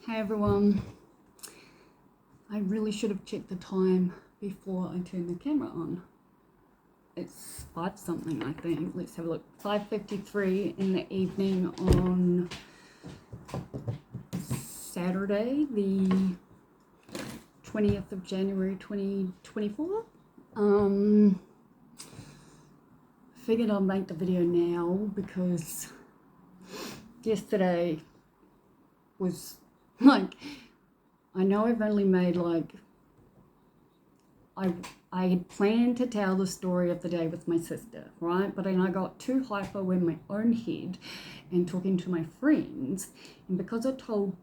Hey everyone, I really should have checked the time before I turned the camera on. It's 5 something I think. Let's have a look. 5:53 in the evening on Saturday, the 20th of January 2024. Figured I'll make the video now because yesterday was like, I know I've only made like, I had planned to tell the story of the day with my sister, right? But then I got too hyper in my own head and talking to my friends. And because I told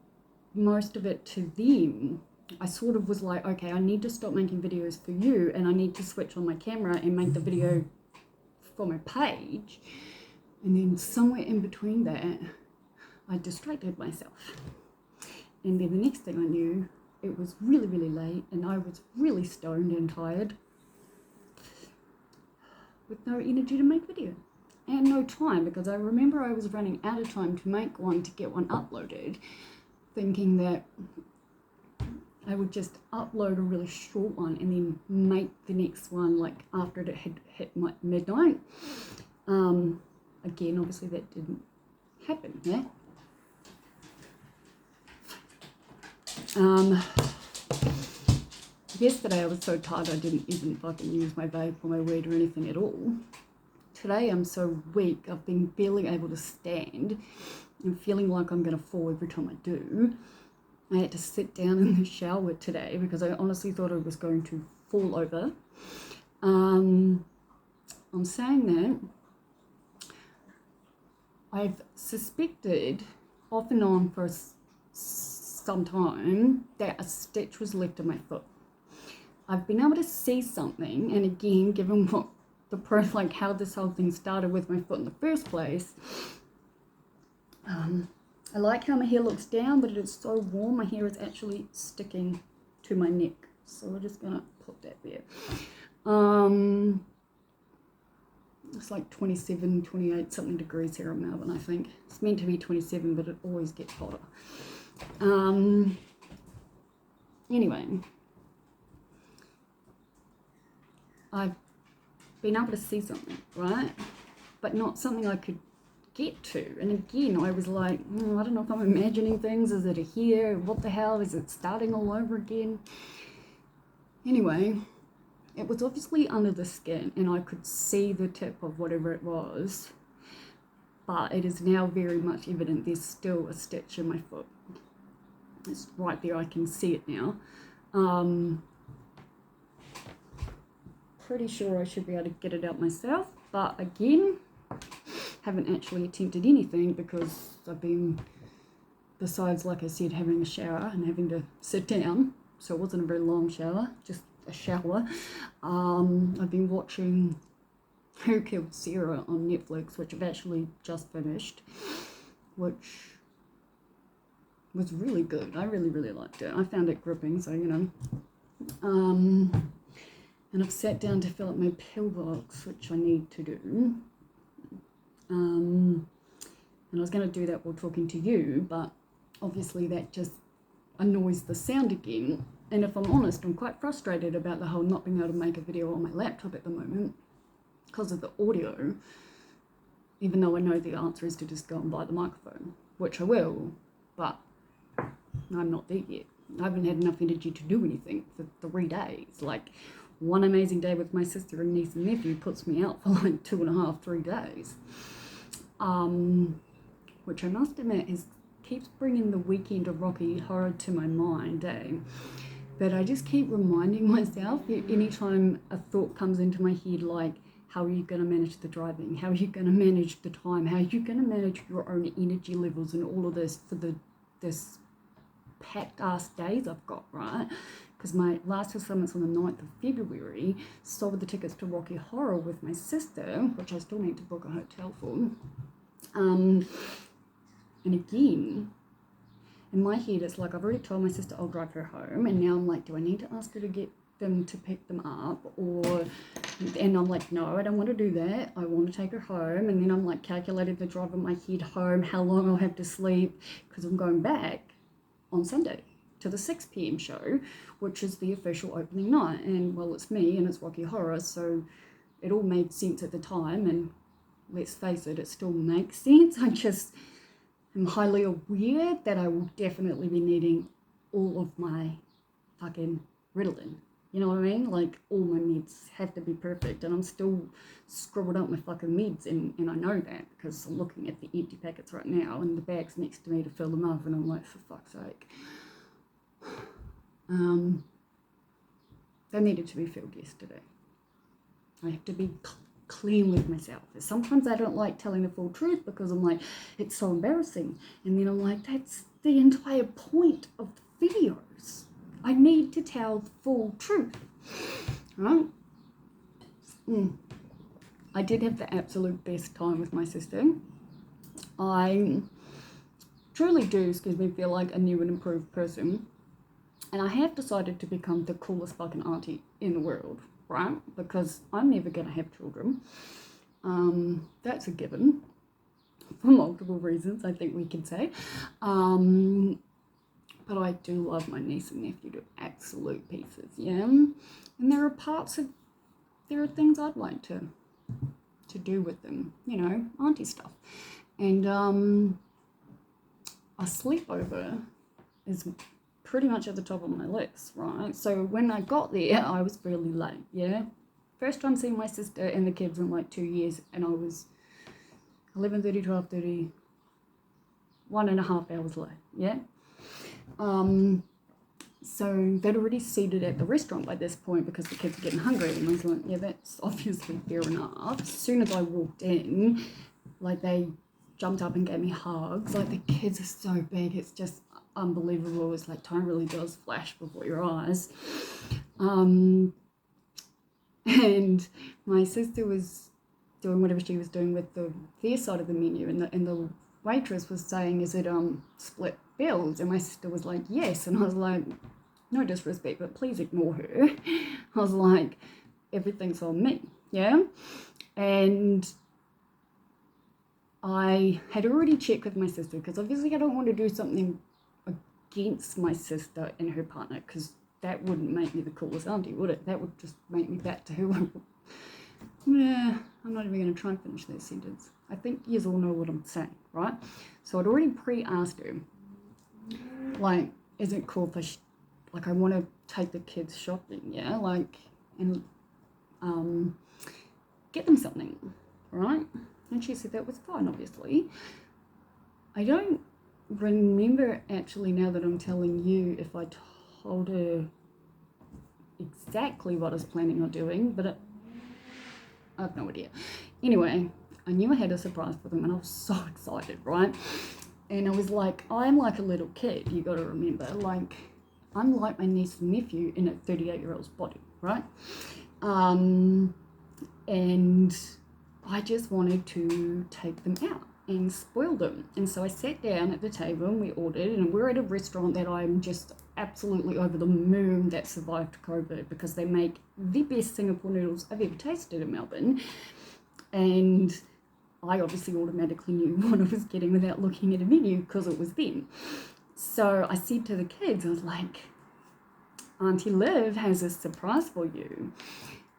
most of it to them, I sort of was like, okay, I need to stop making videos for you and I need to switch on my camera and make the video for my page. And then somewhere in between that, I distracted myself. And then the next thing I knew, it was really, really late and I was really stoned and tired with no energy to make video and no time, because I remember I was running out of time to make one, to get one uploaded, thinking that I would just upload a really short one and then make the next one like after it had hit midnight. Again, obviously that didn't happen, yeah? Yesterday I was so tired I didn't even fucking use my vape or my weed or anything at all. Today I'm so weak, I've been barely able to stand. I'm feeling like I'm going to fall every time I do. I had to sit down in the shower today because I honestly thought I was going to fall over. I'm saying that I've suspected off and on for some time that a stitch was left in my foot. I've been able to see something, and again, given what the proof, like how this whole thing started with my foot in the first place, I like how my hair looks down, but it is so warm, my hair is actually sticking to my neck. So we're just gonna put that there. It's like 27, 28 something degrees here in Melbourne, I think. It's meant to be 27, but it always gets hotter. Anyway, I've been able to see something, right? But not something I could get to. And again, I was like, I don't know if I'm imagining things. Is it a hair? What the hell? Is it starting all over again? Anyway, it was obviously under the skin and I could see the tip of whatever it was. But it is now very much evident there's still a stitch in my foot. It's right there, I can see it now. Pretty sure I should be able to get it out myself, but again, haven't actually attempted anything because I've been, besides, like I said, having a shower and having to sit down, so it wasn't a very long shower, just a shower. I've been watching Who Killed Sarah on Netflix, which I've actually just finished, which was really good. I really, really liked it. I found it gripping, so you know. And I've sat down to fill up my pillbox, which I need to do. And I was going to do that while talking to you, but obviously that just annoys the sound again. And if I'm honest, I'm quite frustrated about the whole not being able to make a video on my laptop at the moment because of the audio, even though I know the answer is to just go and buy the microphone, which I will, but I'm not there yet. I haven't had enough energy to do anything for 3 days. Like, one amazing day with my sister and niece and nephew puts me out for like 2.5, 3 days. Which I must admit keeps bringing the weekend of Rocky Horror to my mind, eh? But I just keep reminding myself anytime a thought comes into my head, like, how are you going to manage the driving? How are you going to manage the time? How are you going to manage your own energy levels and all of this for this packed ass days I've got, right? Because my last two summits on the 9th of February, sold the tickets to Rocky Horror with my sister, which I still need to book a hotel for. And again, in my head, it's like I've already told my sister I'll drive her home, and now I'm like, do I need to ask her to get them to pick them up? And I'm like, no, I don't want to do that. I want to take her home. And then I'm like calculating the drive in my head home, how long I'll have to sleep, because I'm going back on Sunday to the 6 p.m. show, which is the official opening night. And well, it's me and it's Rocky Horror, so it all made sense at the time, and let's face it, it still makes sense. I just am highly aware that I will definitely be needing all of my fucking Ritalin. You know what I mean? Like, all my meds have to be perfect, and I'm still scribbled up my fucking meds, and I know that because I'm looking at the empty packets right now, and the bag's next to me to fill them up, and I'm like, for fuck's sake. They needed to be filled yesterday. I have to be clean with myself. Sometimes I don't like telling the full truth because I'm like, it's so embarrassing. And then I'm like, that's the entire point of the videos. I need to tell the full truth. Right? I did have the absolute best time with my sister. I truly do, feel like a new and improved person. And I have decided to become the coolest fucking auntie in the world, right? Because I'm never going to have children. That's a given. For multiple reasons, I think we can say. But I do love my niece and nephew to absolute pieces, yeah? And there are things I'd like to do with them, you know, auntie stuff. And a sleepover is pretty much at the top of my list, right? So when I got there, I was really late, yeah? First time seeing my sister and the kids in like 2 years, and I was 11:30, 12:30, 1.5 hours late, yeah? So they'd already seated at the restaurant by this point because the kids were getting hungry, and I was like, yeah, that's obviously fair enough. As soon as I walked in, like, they jumped up and gave me hugs. Like, the kids are so big, it's just unbelievable. It's like time really does flash before your eyes. And my sister was doing whatever she was doing with their side of the menu, and the waitress was saying, is it split bills? And my sister was like, yes. And I was like, no disrespect, but please ignore her. I was like, everything's on me, yeah? And I had already checked with my sister, because obviously I don't want to do something against my sister and her partner, because that wouldn't make me the coolest auntie, would it? That would just make me back to who yeah, I'm not even going to try and finish that sentence. I think you all know what I'm saying, right? So I'd already pre-asked her, like, is it cool if I want to take the kids shopping, yeah? Like, and get them something, right? And she said that was fine, obviously. I don't remember, actually, now that I'm telling you, if I told her exactly what I was planning on doing, but I have no idea. Anyway, I knew I had a surprise for them, and I was so excited, right? And I was like, I'm like a little kid, you got to remember. Like, I'm like my niece and nephew in a 38-year-old's body, right? And I just wanted to take them out and spoil them. And so I sat down at the table and we ordered, and we're at a restaurant that I'm just absolutely over the moon that survived COVID, because they make the best Singapore noodles I've ever tasted in Melbourne. And I obviously automatically knew what I was getting without looking at a menu, because it was them. So I said to the kids, I was like, Auntie Liv has a surprise for you.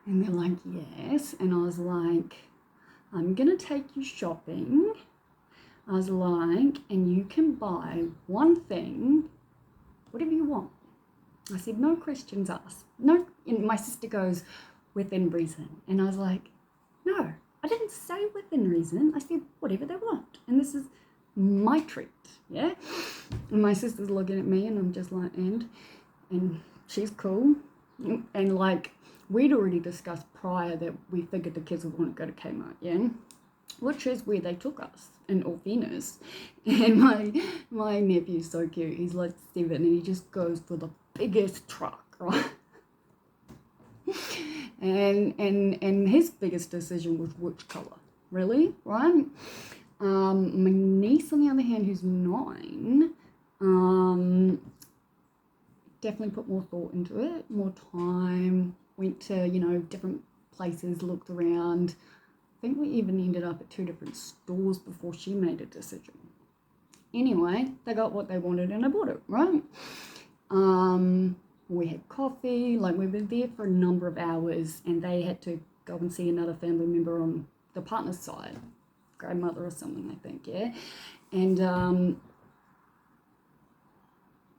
And they're like, yes. And I was like, I'm going to take you shopping. I was like, and you can buy one thing, whatever you want. I said, no questions asked. No. And my sister goes, within reason. And I was like, no, I didn't say within reason. I said, whatever they want. And this is my treat, yeah? And my sister's looking at me, and I'm just like, and she's cool. And like, we'd already discussed prior that we figured the kids would want to go to Kmart, yeah? Which is where they took us, in all fairness. And my nephew's so cute. He's like 7, and he just goes for the biggest truck, right? and his biggest decision was which colour, really, right? My niece, on the other hand, who's 9, definitely put more thought into it, more time, went to, different places, looked around. I think we even ended up at 2 different stores before she made a decision. Anyway, they got what they wanted and I bought it, right? We had coffee, like we were there for a number of hours, and they had to go and see another family member on the partner's side, grandmother or something, I think, yeah? And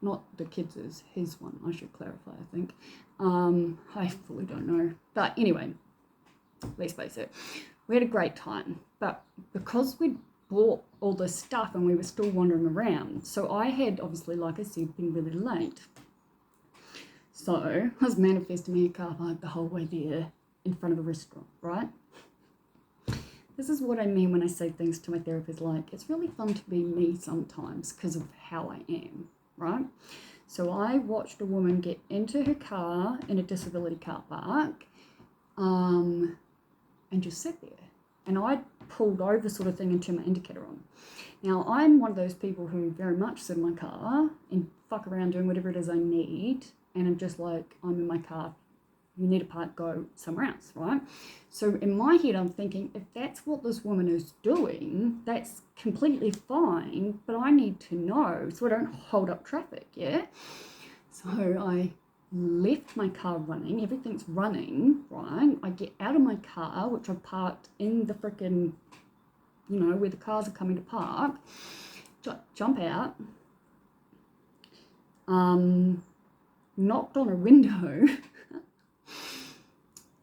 not the kids', his one, I should clarify, I think. I fully don't know. But anyway, let's face it, we had a great time. But because we'd bought all this stuff and we were still wandering around, so I had, obviously, like I said, been really late. So I was manifesting me a car park the whole way there in front of a restaurant, right? This is what I mean when I say things to my therapist like, it's really fun to be me sometimes because of how I am, right? So I watched a woman get into her car in a disability car park and just sit there. And I pulled over sort of thing and turned my indicator on. Now, I'm one of those people who very much sit in my car and fuck around doing whatever it is I need. And I'm just like, I'm in my car. You need a park, go somewhere else, right? So in my head, I'm thinking, if that's what this woman is doing, that's completely fine, but I need to know so I don't hold up traffic, yeah? So I left my car running, everything's running, right? I get out of my car, which I parked in the frickin', where the cars are coming to park, jump out, knocked on a window,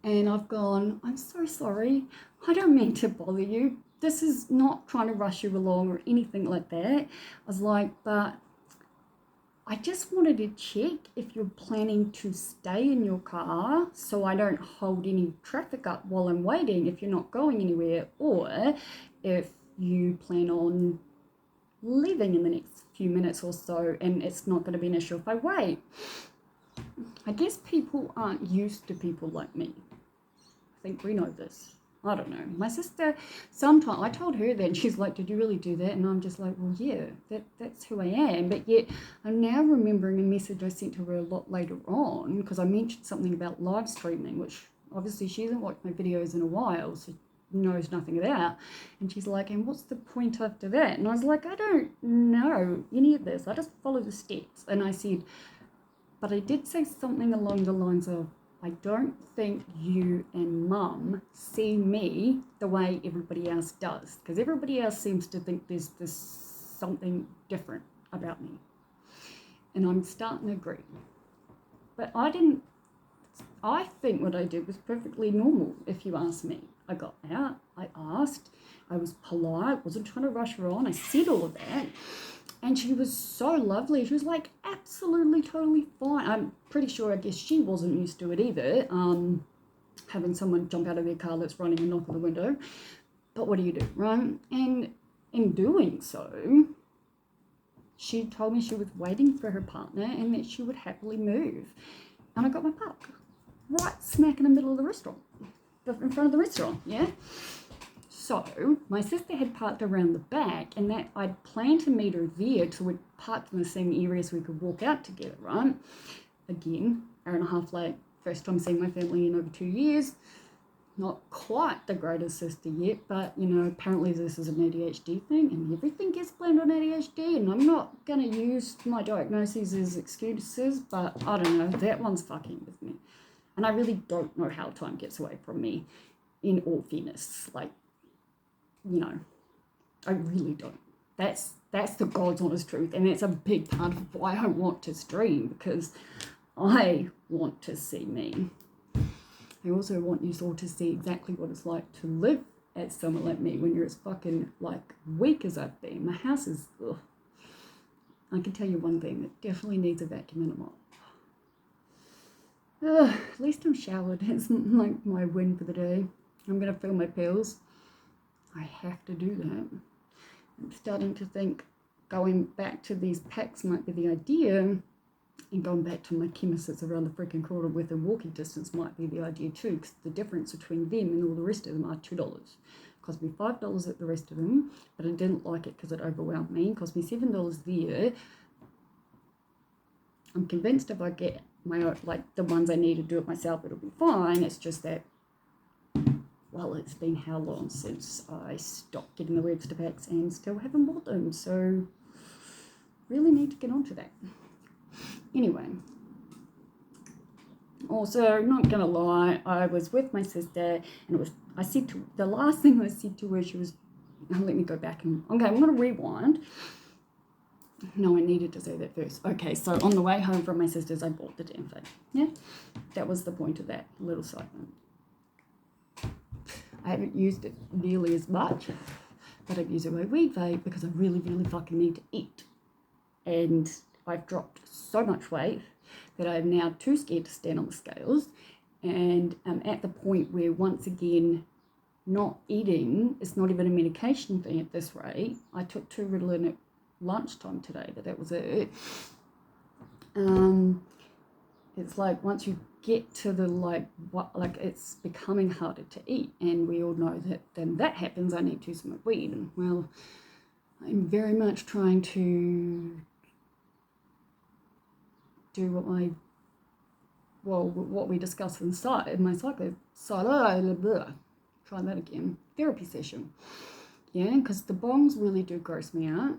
and I've gone, I'm so sorry, I don't mean to bother you. This is not trying to rush you along or anything like that. I was like, but I just wanted to check if you're planning to stay in your car so I don't hold any traffic up while I'm waiting if you're not going anywhere, or if you plan on leaving in the next few minutes or so and it's not going to be an issue if I wait. I guess people aren't used to people like me. I think we know this. I don't know. My sister, sometimes, I told her that and she's like, did you really do that? And I'm just like, well, yeah, that's who I am. But yet I'm now remembering a message I sent to her a lot later on because I mentioned something about live streaming, which obviously she hasn't watched my videos in a while, so knows nothing about. And she's like, and what's the point after that? And I was like, I don't know any of this. I just follow the steps. And I said, but I did say something along the lines of, I don't think you and Mum see me the way everybody else does, because everybody else seems to think there's this something different about me. And I'm starting to agree. But I think what I did was perfectly normal, if you ask me. I got out, I asked, I was polite, wasn't trying to rush her on, I said all of that. And she was so lovely. She was like, absolutely, totally fine. I'm pretty sure, I guess she wasn't used to it either, having someone jump out of their car that's running and knock on the window. But what do you do, right? And in doing so, she told me she was waiting for her partner and that she would happily move. And I got my park right smack in the middle of the restaurant, in front of the restaurant, yeah? So my sister had parked around the back, and that I'd planned to meet her there, so we'd parked in the same area so we could walk out together, right? Again, hour and a half late, first time seeing my family in over 2 years. Not quite the greatest sister yet, but apparently this is an ADHD thing, and everything gets blamed on ADHD, and I'm not going to use my diagnoses as excuses, but I don't know, that one's fucking with me. And I really don't know how time gets away from me, in all fairness. Like, I really don't. That's the God's honest truth, and that's a big part of why I want to stream, because I want to see me. I also want you all to see exactly what it's like to live as someone like me when you're as fucking weak as I've been. My house is, ugh. I can tell you one thing, it definitely needs a vacuum and a mop. At least I'm showered. It's like my win for the day. I'm going to fill my pills. I have to do that. I'm starting to think going back to these packs might be the idea, and going back to my chemist that's around the freaking corner within walking distance might be the idea too, because the difference between them and all the rest of them are $2. It cost me $5 at the rest of them, but I didn't like it because it overwhelmed me. It cost me $7 there. I'm convinced if I get my own, the ones I need to do it myself, it'll be fine. It's just that, well, it's been how long since I stopped getting the Webster packs and still haven't bought them. So really need to get onto that. Anyway, also, not gonna lie, I was with my sister, and the last thing I said to her, she was, let me go back and, okay, I'm gonna rewind. No, I needed to say that first. Okay, so on the way home from my sister's, I bought the damn thing. Yeah, that was the point of that little segment. I haven't used it nearly as much, but I've used it my weed vape because I really, really fucking need to eat. And I've dropped so much weight that I'm now too scared to stand on the scales. And I'm at the point where, once again, not eating is not even a medication thing at this rate. I took too little in at lunchtime today, but that was it. It's like once you get to the it's becoming harder to eat, and we all know that then that happens, I need to smoke weed. And well, I'm very much trying to do what we discussed inside my try that again, therapy session. Yeah, because the bongs really do gross me out.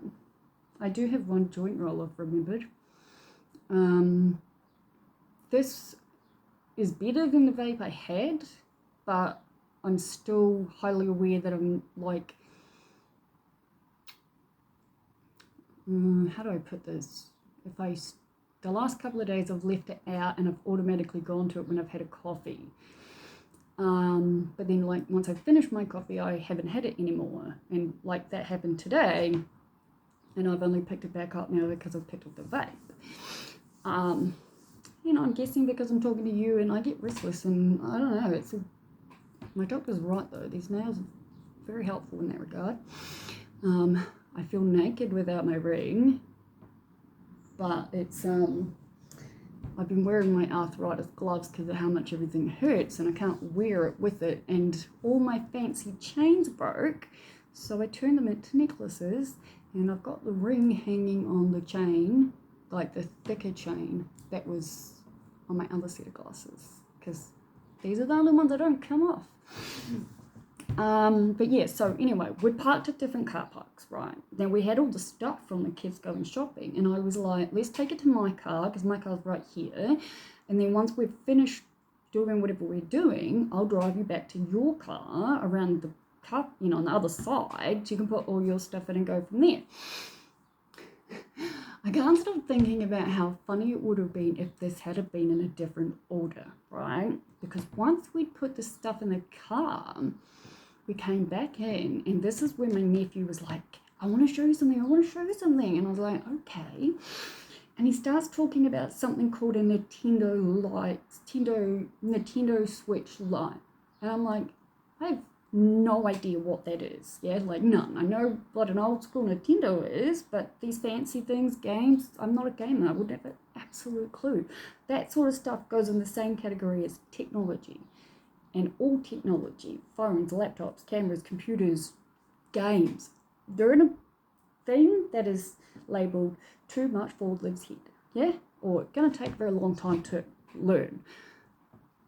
I do have one joint roll, I've remembered. This is better than the vape I had, but I'm still highly aware that I'm like, how do I put this? The last couple of days I've left it out and I've automatically gone to it when I've had a coffee. But then like once I've finished my coffee, I haven't had it anymore. And like that happened today, and I've only picked it back up now because I've picked up the vape. I'm guessing because I'm talking to you and I get restless, and I don't know, my doctor's right though, these nails are very helpful in that regard. I feel naked without my ring, but it's, I've been wearing my arthritis gloves because of how much everything hurts, and I can't wear it with it, and all my fancy chains broke, so I turned them into necklaces, and I've got the ring hanging on the chain, like the thicker chain that was on my other set of glasses, because these are the only ones that don't come off. But yeah, so anyway, we parked at different car parks, right? Then we had all the stuff from the kids going shopping, and I was like, let's take it to my car, because my car's right here, and then once we've finished doing whatever we're doing, I'll drive you back to your car around the car, on the other side, so you can put all your stuff in and go from there. I can't stop thinking about how funny it would have been if this had been in a different order, right? Because once we'd put the stuff in the car, we came back in, and this is where my nephew was like, I want to show you something, and I was like, okay. And he starts talking about something called a Nintendo Switch Lite, and I'm like, I have no idea what that is. Yeah, like none. I know what an old school Nintendo is, but these fancy things, games, I'm not a gamer. I wouldn't have an absolute clue. That sort of stuff goes in the same category as technology. And all technology, phones, laptops, cameras, computers, games, they're in a thing that is labelled too much for lives here. Yeah? Or going to take a very long time to learn.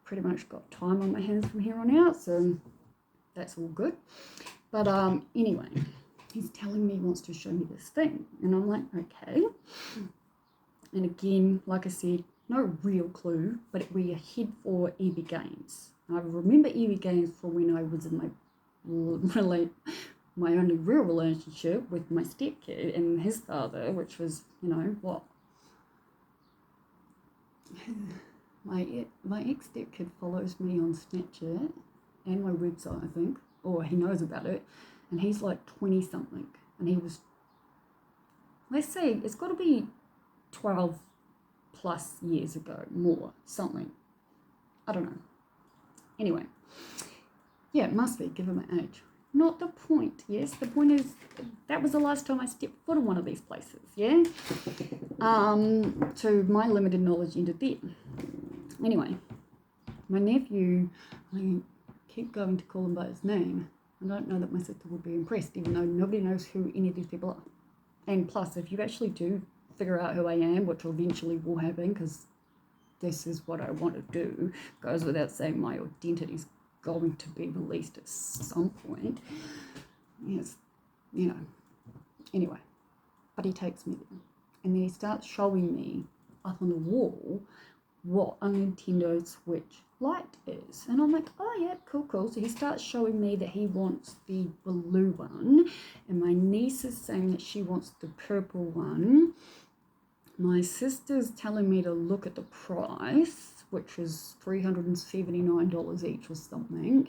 Pretty much got time on my hands from here on out, so that's all good. But anyway, he's telling me he wants to show me this thing, and I'm like, okay. And again, like I said, no real clue, but we are head for EB Games. I remember EB Games from when I was in my only real relationship with my stepkid and his father, which was, my ex-stepkid follows me on Snapchat and my website, I think, or he knows about it, and he's like 20 something, and he was, let's say it's got to be 12 plus years ago, more, something, I don't know. Anyway, yeah, it must be, given my age. Not the point, yes, the point is, that was the last time I stepped foot in one of these places, yeah, to my limited knowledge ended there. Anyway, my nephew, I keep going to call him by his name. I don't know that my sister would be impressed, even though nobody knows who any of these people are. And plus, if you actually do figure out who I am, which eventually will happen, because this is what I want to do, goes without saying, my identity's going to be released at some point. Yes, anyway. But he takes me there. And then he starts showing me up on the wall what a Nintendo Switch Lite is. And I'm like, oh yeah, cool. So he starts showing me that he wants the blue one. And my niece is saying that she wants the purple one. My sister's telling me to look at the price, which is $379 each or something.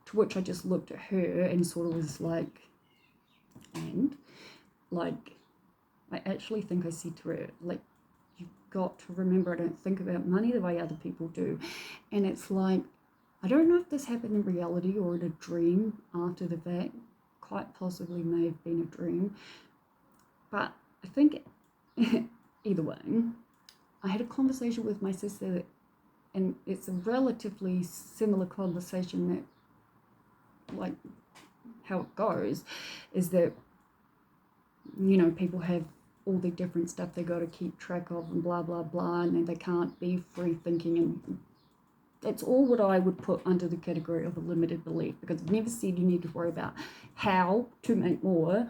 To which I just looked at her and sort of was like, and like, I actually think I said to her, like, you've got to remember I don't think about money the way other people do. And it's like, I don't know if this happened in reality or in a dream after the fact. Quite possibly may have been a dream. But I think either way, I had a conversation with my sister, and it's a relatively similar conversation that, like, how it goes is that, you know, people have all the different stuff they got to keep track of and blah, blah, blah, and then they can't be free thinking, and that's all what I would put under the category of a limited belief, because I've never said you need to worry about how to make more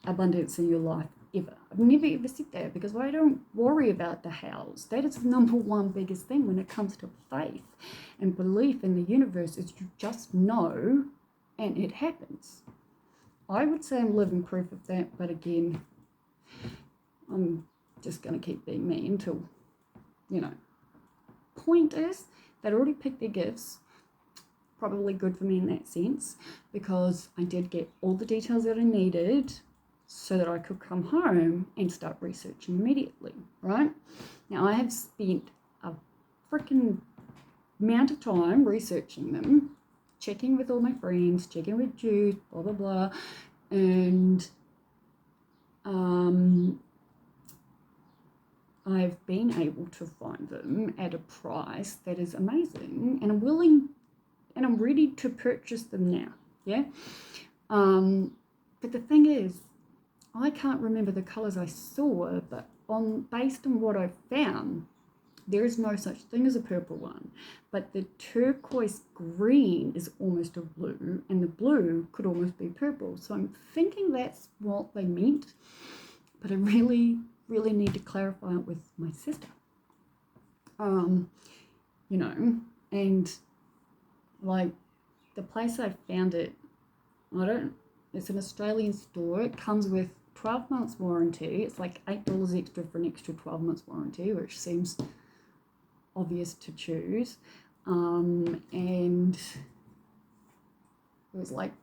abundance in your life ever. I've never ever said that, because I don't worry about the hows. That is the number one biggest thing when it comes to faith and belief in the universe, is you just know and it happens. I would say I'm living proof of that, but again, I'm just going to keep being me until, you know. Point is, they'd already picked their gifts. Probably good for me in that sense, because I did get all the details that I needed so that I could come home and start researching immediately, right? Now, I have spent a freaking amount of time researching them, checking with all my friends, checking with Jude, blah, blah, blah, and I've been able to find them at a price that is amazing, and I'm willing and I'm ready to purchase them now, yeah? But the thing is, I can't remember the colours I saw, but based on what I found, there is no such thing as a purple one, but the turquoise green is almost a blue, and the blue could almost be purple. So I'm thinking that's what they meant, but I really need to clarify it with my sister. You know, and like the place I found it, it's an Australian store. It comes with 12 months warranty. It's like $8 extra for an extra 12 months warranty, which seems obvious to choose. And it was like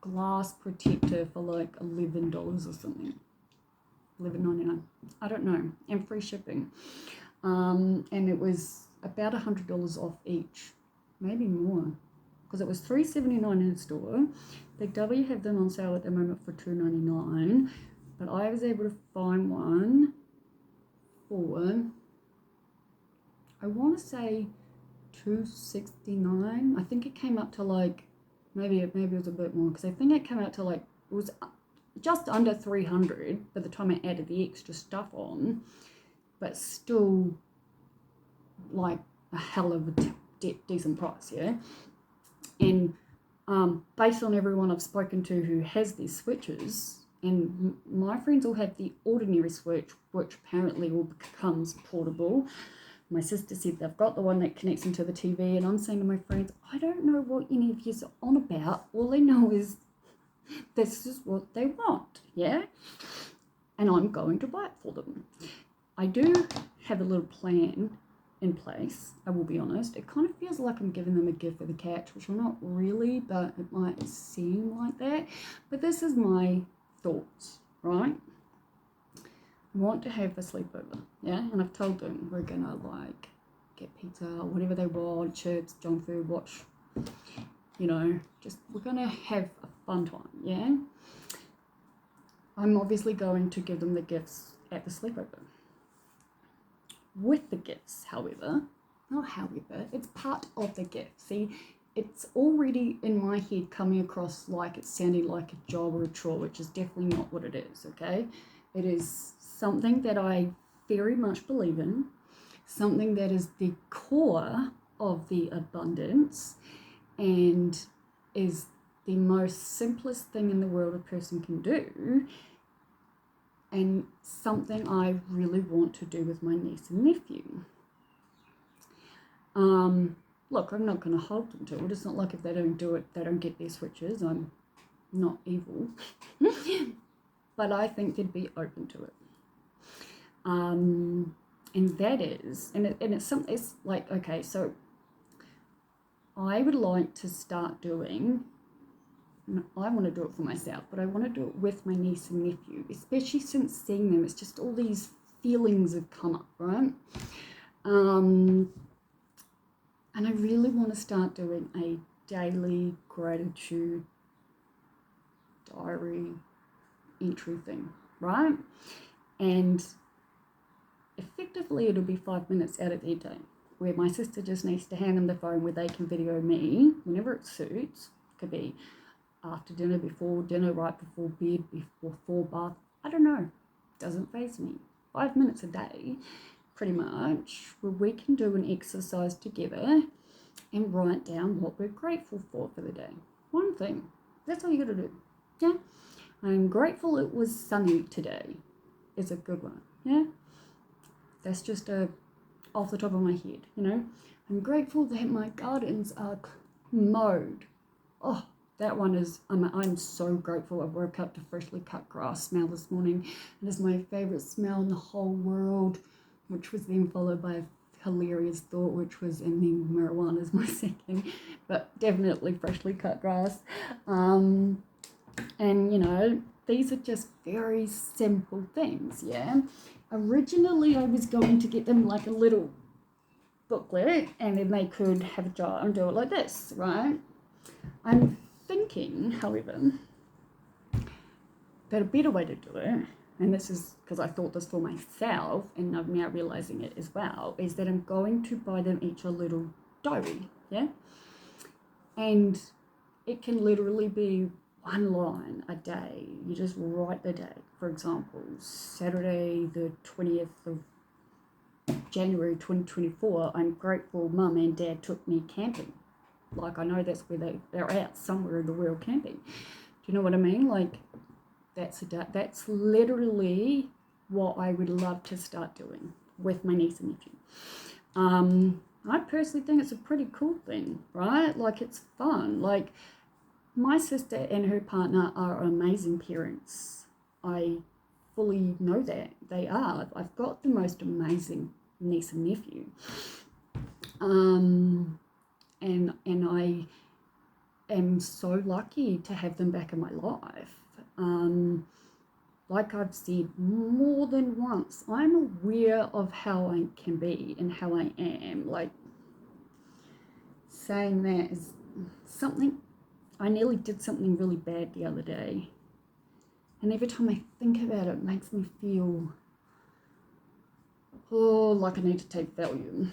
glass protector for like $11 or something. $11.99. I don't know. And free shipping. And it was about $100 off each. Maybe more. Because it was $3.79 in the store. Big W have them on sale at the moment for $2.99. But I was able to find one for, I want to say $2.69. I think it came up to like, maybe it was a bit more, because I think it came out to like, it was just under $300 by the time I added the extra stuff on, but still like a hell of a decent price, yeah? And based on everyone I've spoken to who has these switches, and my friends all have the ordinary switch, which apparently all becomes portable. My sister said they've got the one that connects into the TV, and I'm saying to my friends, I don't know what any of you are on about. All I know is this is what they want, yeah? And I'm going to buy it for them. I do have a little plan in place, I will be honest. It kind of feels like I'm giving them a gift for the couch, which I'm not really, but it might seem like that. But this is my thoughts, right? I want to have a sleepover, yeah? And I've told them we're gonna like get pizza or whatever they want, chips, junk food, watch, you know, just we're gonna have a fun time, yeah? I'm obviously going to give them the gifts at the sleepover. With the gifts, however, it's part of the gift. See, it's already in my head coming across like it's sounding like a job or a chore, which is definitely not what it is, okay? It is something that I very much believe in, something that is the core of the abundance and is the most simplest thing in the world a person can do. and something I really want to do with my niece and nephew. Look, I'm not going to hold them to it. It's not like if they don't do it, they don't get their switches. I'm not evil. But I think they'd be open to it. And that is, it's something, it's like, okay, so I would like to start doing, I want to do it for myself, but I want to do it with my niece and nephew, especially since seeing them. It's just all these feelings have come up, right? And I really want to start doing a daily gratitude diary entry thing, right? And effectively it'll be 5 minutes out of their day where my sister just needs to hand them the phone where they can video me whenever it suits. It could be after dinner, before dinner, right before bed, before bath. I don't know. Doesn't faze me. 5 minutes a day, pretty much, where we can do an exercise together and write down what we're grateful for the day. One thing. That's all you got to do. Yeah? I'm grateful it was sunny today. Is a good one. Yeah? That's just off the top of my head, you know. I'm grateful that my gardens are mowed. Oh, that one is, I'm so grateful. I woke up to freshly cut grass smell this morning. It is my favorite smell in the whole world, which was then followed by a hilarious thought, which was, and then marijuana is my second, but definitely freshly cut grass. And, you know, these are just very simple things, yeah. Originally, I was going to get them like a little booklet, and then they could have a jar and do it like this, right? I'm thinking, however, that a better way to do it, and this is because I thought this for myself, and I'm now realizing it as well, is that I'm going to buy them each a little diary, yeah? And it can literally be one line a day. You just write the day. For example, Saturday the 20th of January 2024, I'm grateful Mum and Dad took me camping. Like, I know that's where they're out somewhere in the world camping. Do you know what I mean? Like, that's literally what I would love to start doing with my niece and nephew. I personally think it's a pretty cool thing, right? Like, it's fun. Like, my sister and her partner are amazing parents. I fully know that. They are. I've got the most amazing niece and nephew. And I am so lucky to have them back in my life. Like I've said more than once, I'm aware of how I can be and how I am. Like, saying that is something, I nearly did something really bad the other day. And every time I think about it, it makes me feel, like I need to take Valium.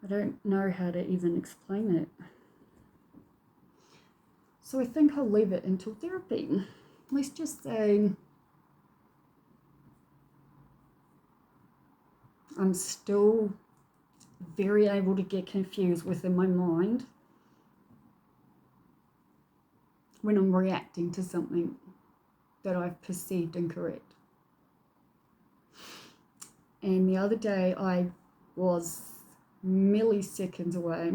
I don't know how to even explain it. So I think I'll leave it until therapy. Let's just say I'm still very able to get confused within my mind when I'm reacting to something that I've perceived incorrect. And the other day I was milliseconds away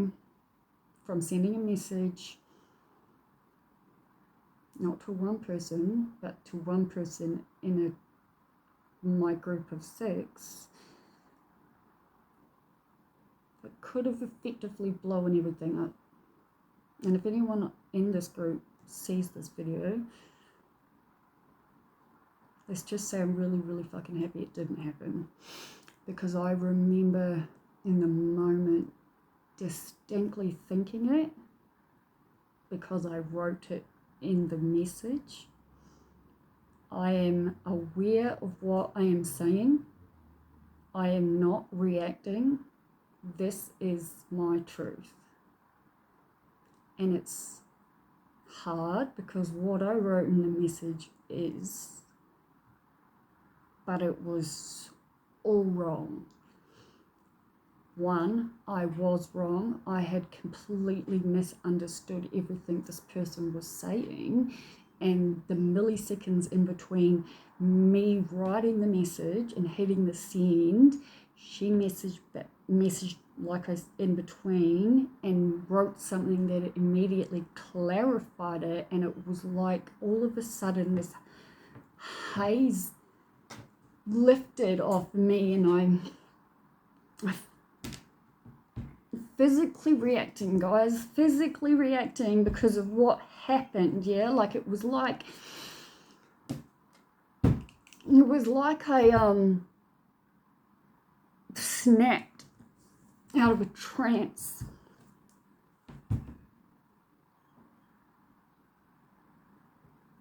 from sending a message, not to one person, but to one person in my group of 6, that could have effectively blown everything up. And if anyone in this group sees this video, let's just say I'm really, really fucking happy it didn't happen, because I remember in the moment distinctly thinking it, because I wrote it in the message. I am aware of what I am saying. I am not reacting. This is my truth. And it's hard because what I wrote in the message is, but it was all wrong. One, I was wrong. I had completely misunderstood everything this person was saying, and the milliseconds in between me writing the message and hitting the send, she messaged like I in between and wrote something that immediately clarified it, and it was like all of a sudden this haze lifted off me, and I physically reacting, guys, physically reacting because of what happened. Yeah, like it was like I snapped out of a trance.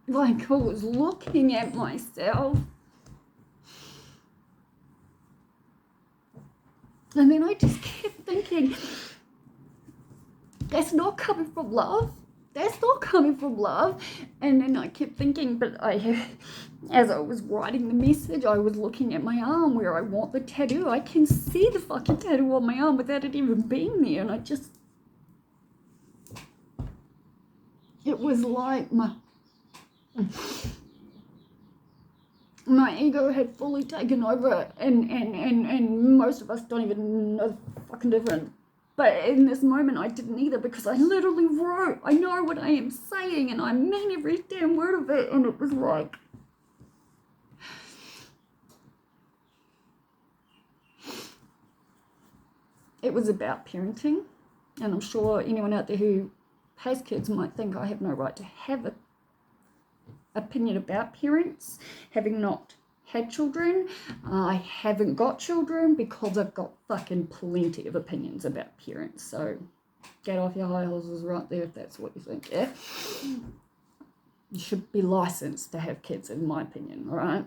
Like I was looking at myself, and then I just kept thinking, that's not coming from love. That's not coming from love. And then I kept thinking, but as I was writing the message, I was looking at my arm where I want the tattoo. I can see the fucking tattoo on my arm without it even being there. And it was like my ego had fully taken over, and most of us don't even know the fucking difference. But in this moment, I didn't either, because I literally wrote, I know what I am saying, and I mean every damn word of it, and it was like, it was about parenting, and I'm sure anyone out there who has kids might think I have no right to have an opinion about parents, having not had children. I haven't got children because I've got fucking plenty of opinions about parents. So get off your high horses right there if that's what you think, yeah? You should be licensed to have kids, in my opinion, all right?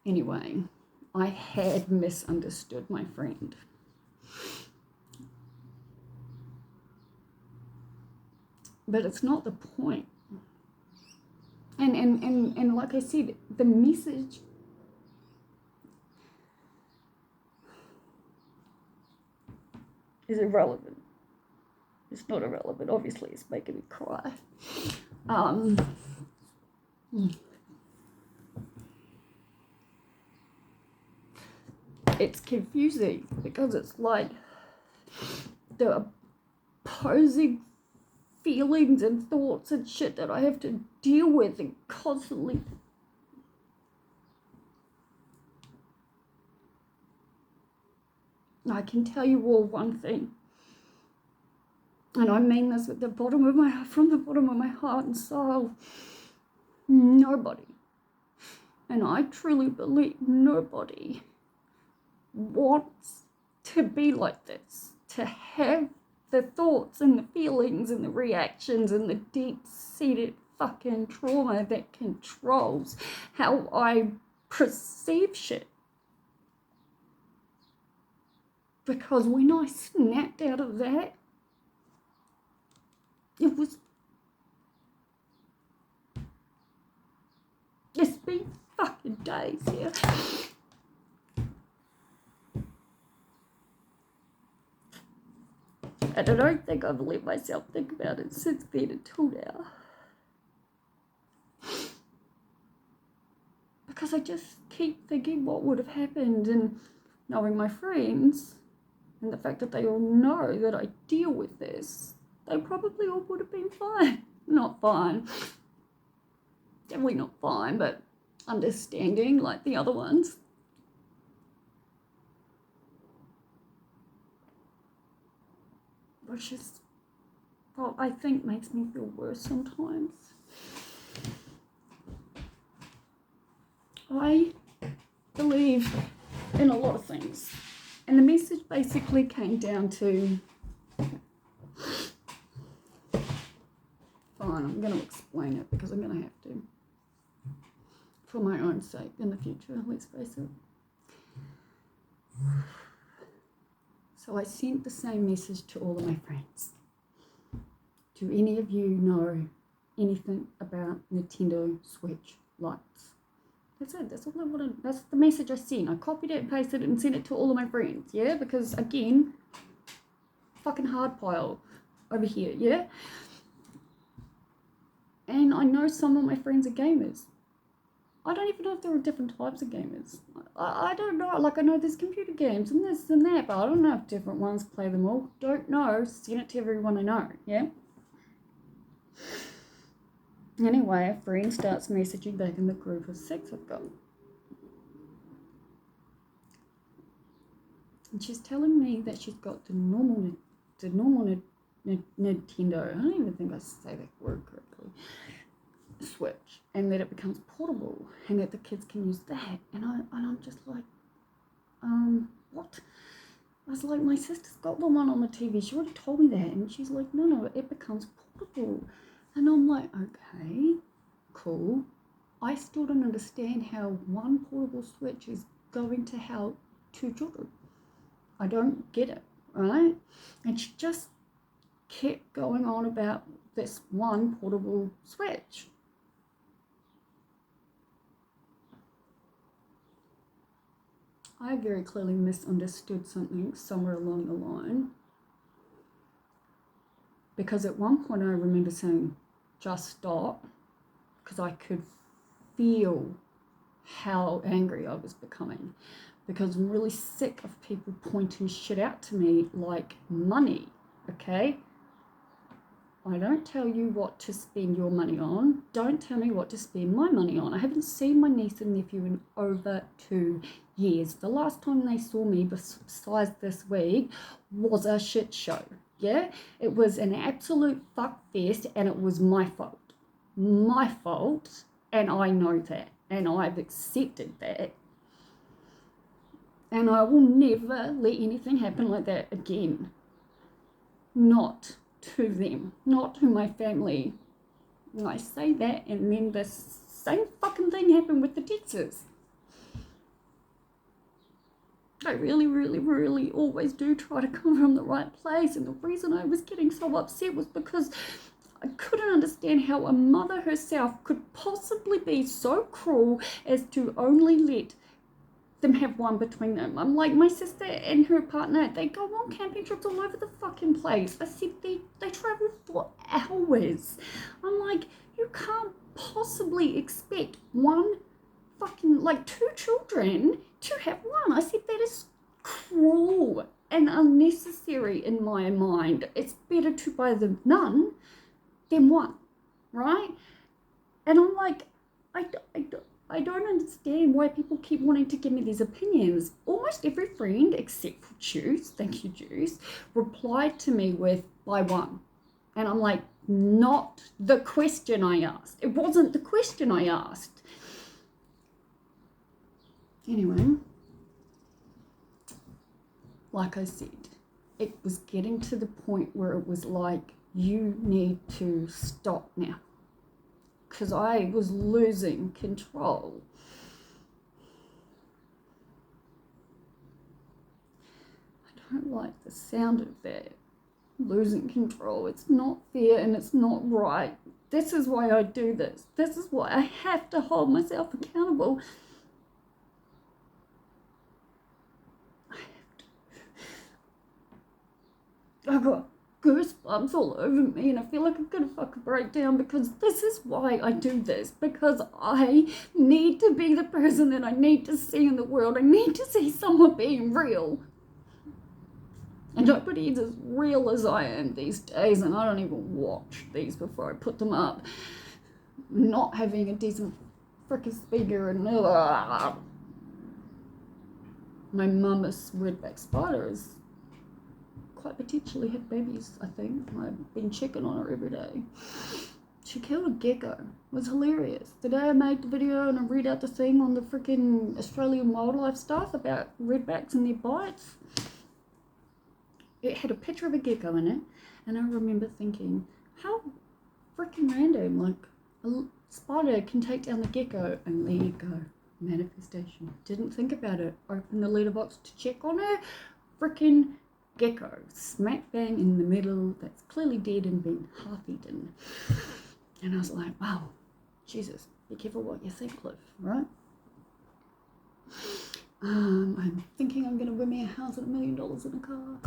Anyway, I had misunderstood my friend. But it's not the point. And like I said, the message is irrelevant. It's not irrelevant. Obviously, it's making me cry. It's confusing because it's like the opposing feelings and thoughts and shit that I have to deal with and constantly. I can tell you all one thing, and I mean this from the bottom of my heart and soul. Nobody, and I truly believe nobody, wants to be like this, to have the thoughts and the feelings and the reactions and the deep-seated fucking trauma that controls how I perceive shit. Because when I snapped out of that, it's been fucking days, yeah. And I don't think I've let myself think about it since then until now. Because I just keep thinking what would have happened, and knowing my friends and the fact that they all know that I deal with this, they probably all would have been fine. Not fine. Definitely not fine, but understanding like the other ones. Which is what I think makes me feel worse sometimes. I believe in a lot of things. And the message basically came down to, fine, I'm going to explain it because I'm going to have to. For my own sake in the future, let's face it. So I sent the same message to all of my friends. Do any of you know anything about Nintendo Switch lights? That's it. That's all I wanted. That's the message I sent. I copied it and pasted it and sent it to all of my friends. Yeah, because again, fucking hard pile over here. Yeah. And I know some of my friends are gamers. I don't even know if there are different types of gamers. I don't know. Like, I know there's computer games and this and that, but I don't know if different ones play them all. Don't know. Send it to everyone I know, yeah? Anyway, a friend starts messaging back in the group of 6 I've got. And she's telling me that she's got the normal Nintendo. I don't even think I say that word correctly. Switch, and that it becomes portable, and that the kids can use that. And I'm just like, what? I was like, my sister's got the one on the TV. She already told me that, and she's like, no, it becomes portable. And I'm like, okay, cool. I still don't understand how one portable Switch is going to help 2 children. I don't get it, right? And she just kept going on about this one portable Switch. I very clearly misunderstood something somewhere along the line. Because at one point I remember saying, just stop, because I could feel how angry I was becoming. Because I'm really sick of people pointing shit out to me like money, okay? I don't tell you what to spend your money on. Don't tell me what to spend my money on. I haven't seen my niece and nephew in over 2 years. The last time they saw me, besides this week, was a shit show. Yeah? It was an absolute fuck fest, and it was my fault. My fault, and I know that. And I've accepted that. And I will never let anything happen like that again. Not to them, not to my family. And I say that, and then the same fucking thing happened with the Texas. I really, really, really always do try to come from the right place, and the reason I was getting so upset was because I couldn't understand how a mother herself could possibly be so cruel as to only let them have one between them. I'm like, my sister and her partner, they go on camping trips all over the fucking place. I said they travel for hours. I'm like, you can't possibly expect one fucking, like, 2 children to have one. I said, that is cruel and unnecessary in my mind. It's better to buy them none than one, right? And I'm like, I don't understand why people keep wanting to give me these opinions. Almost every friend, except for Juice, thank you, Juice, replied to me with, buy one. And I'm like, not the question I asked. It wasn't the question I asked. Anyway, like I said, it was getting to the point where it was like, you need to stop now. Because I was losing control. I don't like the sound of that. Losing control. It's not fair and it's not right. This is why I do this. This is why I have to hold myself accountable. I have to. I got goosebumps all over me, and I feel like I'm gonna fucking break down, because this is why I do this, because I need to be the person that I need to see in the world. I need to see someone being real, and nobody is as real as I am these days, and I don't even watch these before I put them up. Not having a decent frickin' speaker, and my mama's redback spider is quite potentially had babies, I think. I've been checking on her every day. She killed a gecko. It was hilarious. The day I made the video and I read out the thing on the freaking Australian wildlife stuff about redbacks and their bites, it had a picture of a gecko in it, and I remember thinking, how freaking random, like a spider can take down the gecko, and there you go, manifestation. Didn't think about it. Opened the letterbox to check on her, freaking gecko, smack bang in the middle, that's clearly dead and been half eaten. And I was like, wow, Jesus, be careful what you think, Liv, right? I'm thinking I'm going to win me a house at $1 million in a car.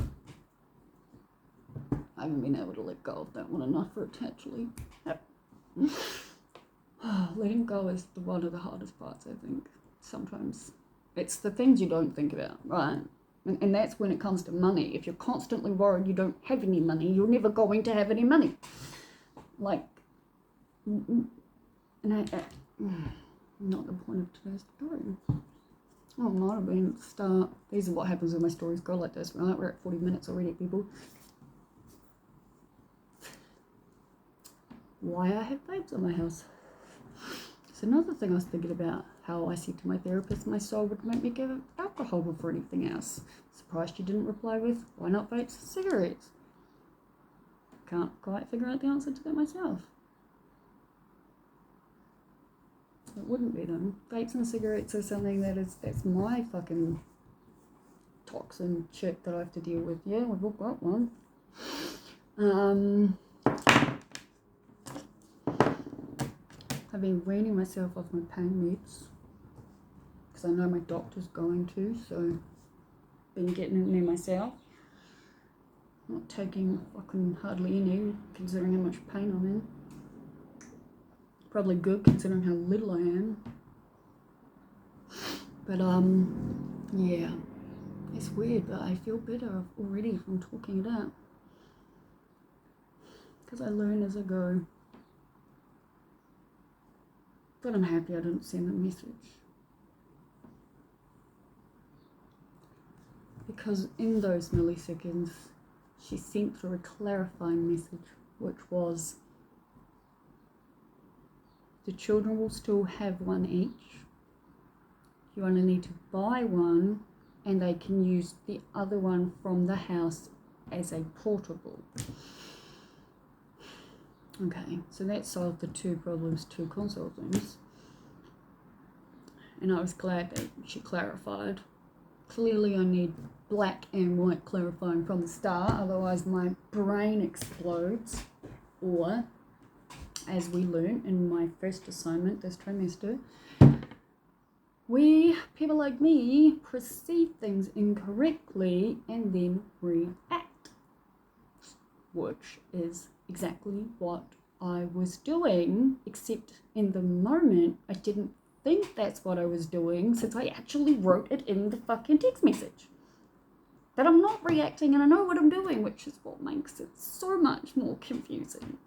I haven't been able to let go of that one enough for it to actually happen. Letting go is one of the hardest parts, I think. Sometimes it's the things you don't think about, right? And that's when it comes to money. If you're constantly worried you don't have any money, you're never going to have any money. Like, and not the point of today's story. Oh, it might have been at the start. These are what happens when my stories go like this, right? We're at 40 minutes already, people. Why I have vapes on my house. It's another thing I was thinking about, how I said to my therapist my soul would make me give up alcohol before anything else. Surprised she didn't reply with, why not vapes and cigarettes? Can't quite figure out the answer to that myself. It wouldn't be them. Vapes and cigarettes are something that's my fucking toxin shit that I have to deal with. Yeah, we've all got one. I've been weaning myself off my pain meds because I know my doctor's going to, so been getting in there myself. Not taking fucking hardly any, considering how much pain I'm in. Probably good considering how little I am. But yeah, it's weird, but I feel better already from talking it out. Because I learn as I go. But I'm happy I didn't send a message. Because in those milliseconds, she sent through a clarifying message, which was, the children will still have one each. You only need to buy one, and they can use the other one from the house as a portable. Okay, so that solved the two problems, two console things. And I was glad that she clarified. Clearly I need black and white clarifying from the start, otherwise my brain explodes. Or, as we learned in my first assignment this trimester, people like me, perceive things incorrectly and then react. Which is exactly what I was doing, except in the moment I didn't think that's what I was doing, since I actually wrote it in the fucking text message. That I'm not reacting and I know what I'm doing, which is what makes it so much more confusing.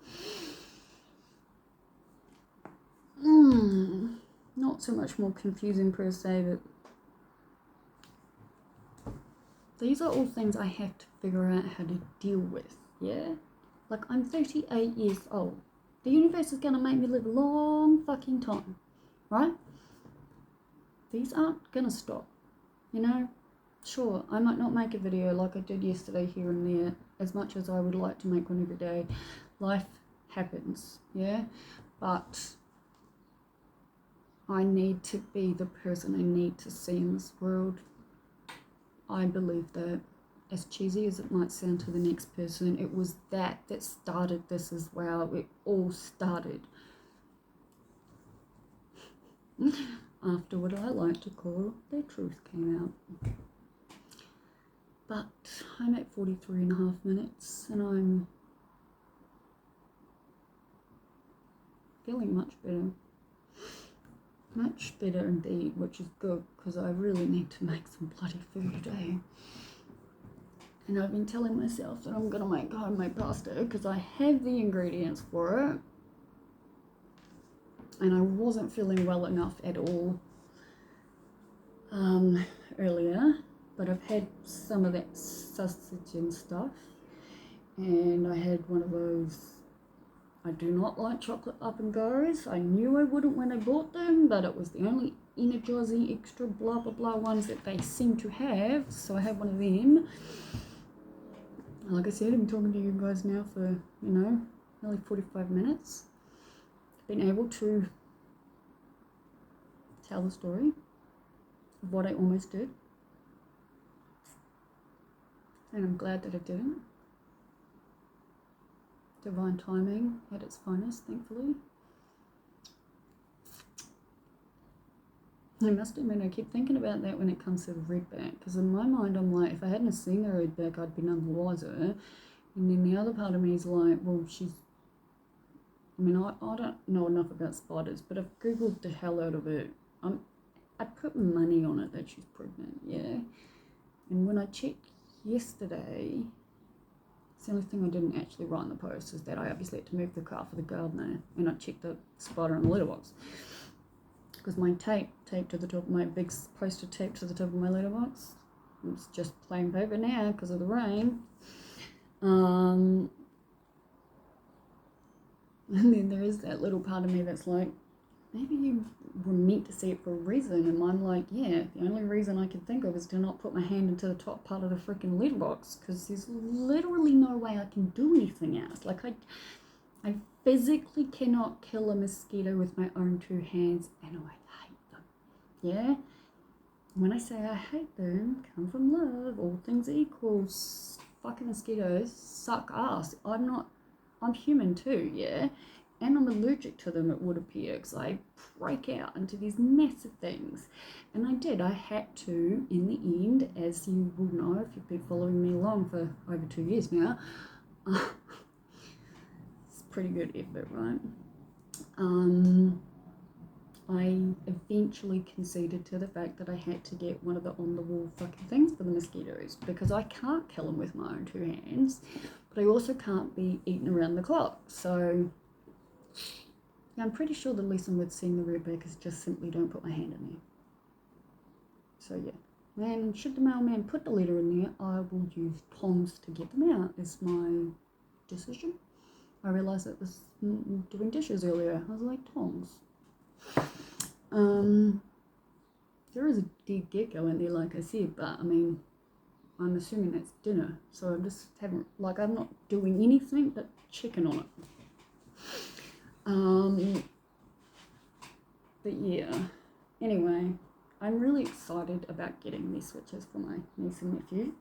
Not so much more confusing per se, but these are all things I have to figure out how to deal with, yeah? Like, I'm 38 years old. The universe is going to make me live a long fucking time, right? These aren't going to stop, you know? Sure, I might not make a video like I did yesterday here and there, as much as I would like to make one every day. Life happens, yeah? But I need to be the person I need to see in this world. I believe that. As cheesy as it might sound to the next person, it was that started this as well. It all started after what I like to call the truth came out. But I'm at 43 and a half minutes and I'm feeling much better. Much better indeed, which is good because I really need to make some bloody food today. And I've been telling myself that I'm going to make homemade pasta because I have the ingredients for it. And I wasn't feeling well enough at all earlier. But I've had some of that sausage and stuff. And I had one of those, I do not like chocolate up and goes. I knew I wouldn't when I bought them, but it was the only energizing extra blah blah blah ones that they seem to have. So I had one of them. Like I said, I'm talking to you guys now for, nearly 45 minutes. Been able to tell the story of what I almost did. And I'm glad that I didn't. Divine timing at its finest, thankfully. I must admit, I keep thinking about that when it comes to the redback, because in my mind I'm like, if I hadn't seen the redback, I'd be none the wiser. And then the other part of me is like, well, she's I mean, I don't know enough about spiders, but I've Googled the hell out of it. I put money on it that she's pregnant, yeah? And when I checked yesterday, it's the only thing I didn't actually write in the post is that I obviously had to move the car for the gardener, and I checked the spider in the letterbox. Because my taped to the top, my big poster taped to the top of my letterbox, it's just plain paper now because of the rain. And then there is that little part of me that's like, maybe you were meant to see it for a reason. And I'm like, yeah, the only reason I can think of is to not put my hand into the top part of the freaking letterbox, because there's literally no way I can do anything else. Like, I physically cannot kill a mosquito with my own two hands, and I hate them. Yeah? When I say I hate them, come from love, all things equal, fucking mosquitoes suck ass. I'm human too, yeah? And I'm allergic to them, it would appear, because I break out into these massive things. And I had to, in the end, as you will know if you've been following me along for over 2 years now, it's pretty good effort, right? I eventually conceded to the fact that I had to get one of the on-the-wall fucking things for the mosquitoes, because I can't kill them with my own two hands, but I also can't be eaten around the clock. So yeah, I'm pretty sure the lesson with seeing the redback is just simply don't put my hand in there. So yeah, and should the mailman put the letter in there, I will use tongs to get them out, is my decision. I realised it was doing dishes earlier. I was like, tongs. There is a dead gecko in there, like I said, but I mean, I'm assuming that's dinner, so I'm just I'm not doing anything but checking on it. But yeah, anyway, I'm really excited about getting these switches for my niece and nephew.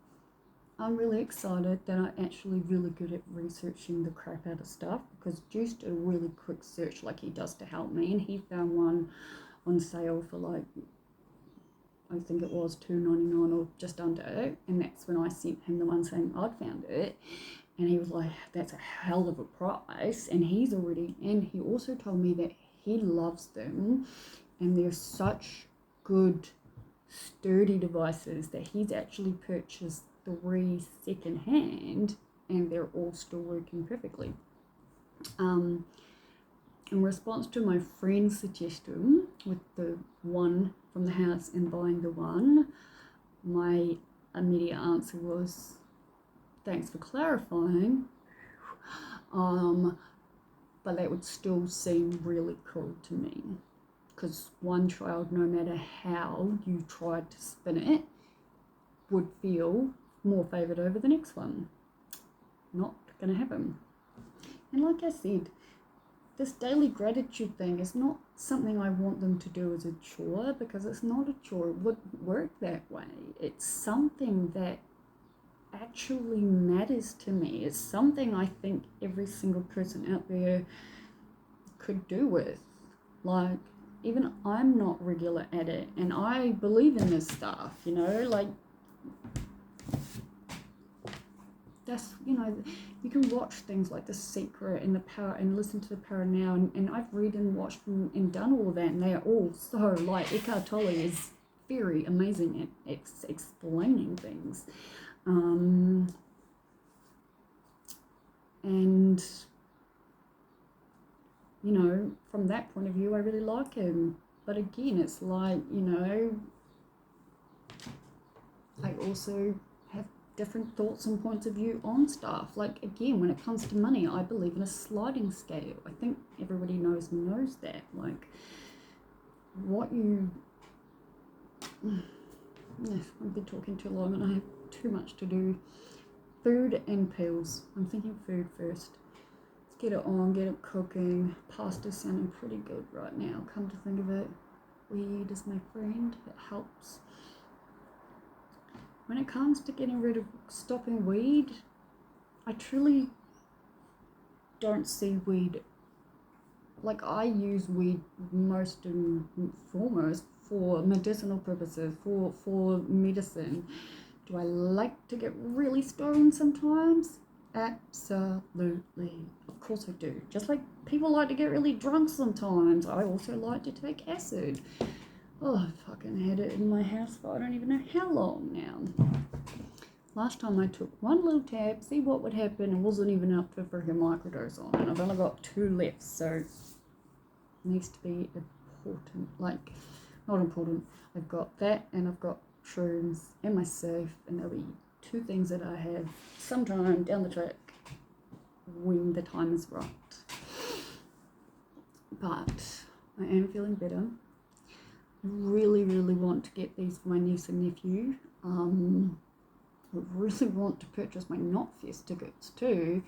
I'm really excited that I'm actually really good at researching the crap out of stuff, because Juice did a really quick search like he does to help me, and he found one on sale for like, I think it was $2.99 or just under it, and that's when I sent him the one saying I'd found it, and he was like, that's a hell of a price. And he also told me that he loves them, and they're such good sturdy devices that he's actually purchased 3 secondhand, and they're all still working perfectly. In response to my friend's suggestion with the one from the house and buying the one, my immediate answer was, thanks for clarifying, but that would still seem really cool to me, because one child, no matter how you tried to spin it, would feel more favoured over the next one. Not going to happen. And like I said, this daily gratitude thing is not something I want them to do as a chore, because it's not a chore. It wouldn't work that way. It's something that actually matters to me. It's something I think every single person out there could do with. Like, even I'm not regular at it, and I believe in this stuff, you know, like, that's, you know, you can watch things like The Secret and The Power, and listen to The Power Now, and I've read and watched and done all that, and they are all so, like, Eckhart Tolle is very amazing at explaining things. And, you know, from that point of view, I really like him. But again, it's like, you know, I also have different thoughts and points of view on stuff. Like, again, when it comes to money, I believe in a sliding scale. I think everybody knows that. Like, what you... I've been talking too long and I have too much to do. Food and pills. I'm thinking food first. Let's get it on, get it cooking. Pasta's sounding pretty good right now, come to think of it. Weed is my friend. It helps. When it comes to getting rid of stopping weed, I truly don't see weed. Like, I use weed most and foremost for medicinal purposes, for medicine. Do I like to get really stoned sometimes? Absolutely. Of course I do. Just like people like to get really drunk sometimes, I also like to take acid. Oh, I fucking had it in my house for I don't even know how long now. Last time I took one little tab, see what would happen. It wasn't even enough to freaking microdose on, and I've only got 2 left, so it needs to be important. Like, not important. I've got that, and I've got shrooms and my safe, and there'll be 2 things that I have sometime down the track when the time is right. But I am feeling better. I really, really want to get these for my niece and nephew. I really want to purchase my Knotfest tickets too.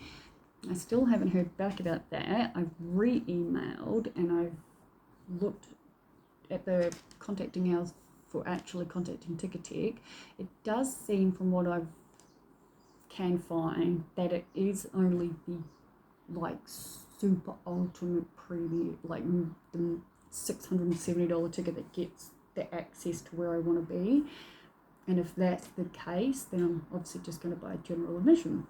I still haven't heard back about that. I've re-emailed and I've looked at the contacting hours for actually contacting Ticketek. It does seem from what I can find that it is only the like super ultimate premium, like the $670 ticket that gets the access to where I want to be. And if that's the case, then I'm obviously just going to buy general admission.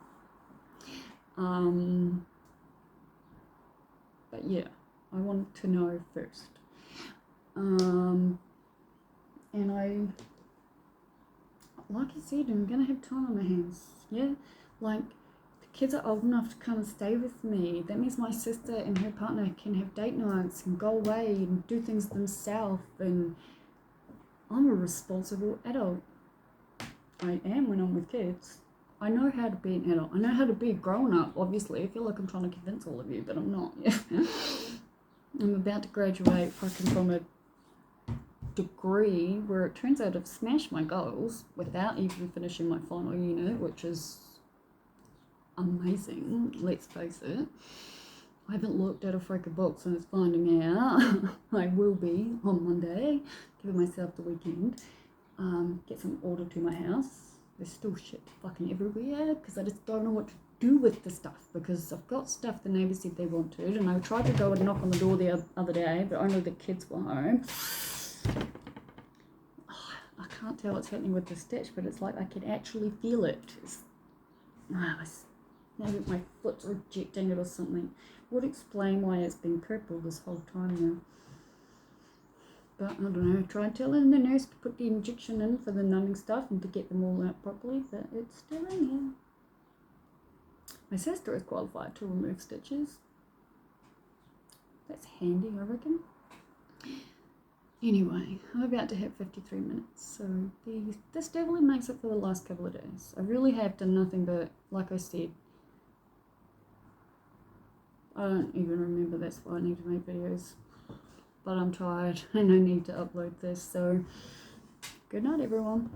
But yeah, I want to know first. And like I said, I'm going to have time on my hands. Yeah, like the kids are old enough to come and stay with me. That means my sister and her partner can have date nights and go away and do things themselves. And I'm a responsible adult. I am when I'm with kids. I know how to be an adult. I know how to be a grown-up, obviously. I feel like I'm trying to convince all of you, but I'm not. I'm about to graduate fucking from a degree where it turns out I've smashed my goals without even finishing my final unit, which is amazing, let's face it. I haven't looked at a freaking book since finding out. I will be on Monday, giving myself the weekend. Get some order to my house. There's still shit fucking everywhere because I just don't know what to do with the stuff, because I've got stuff the neighbours said they wanted, and I tried to go and knock on the door the other day, but only the kids were home. Oh, I can't tell what's happening with the stitch, but it's like I can actually feel it. Maybe my foot's rejecting it or something. Would explain why it's been purple this whole time now. But I don't know, I tried telling the nurse to put the injection in for the numbing stuff and to get them all out properly, but it's still in here. My sister is qualified to remove stitches. That's handy, I reckon. Anyway, I'm about to hit 53 minutes, so this definitely makes it for the last couple of days. I really have done nothing but, like I said, I don't even remember, that's why I need to make videos. But I'm tired and I need to upload this, so good night everyone.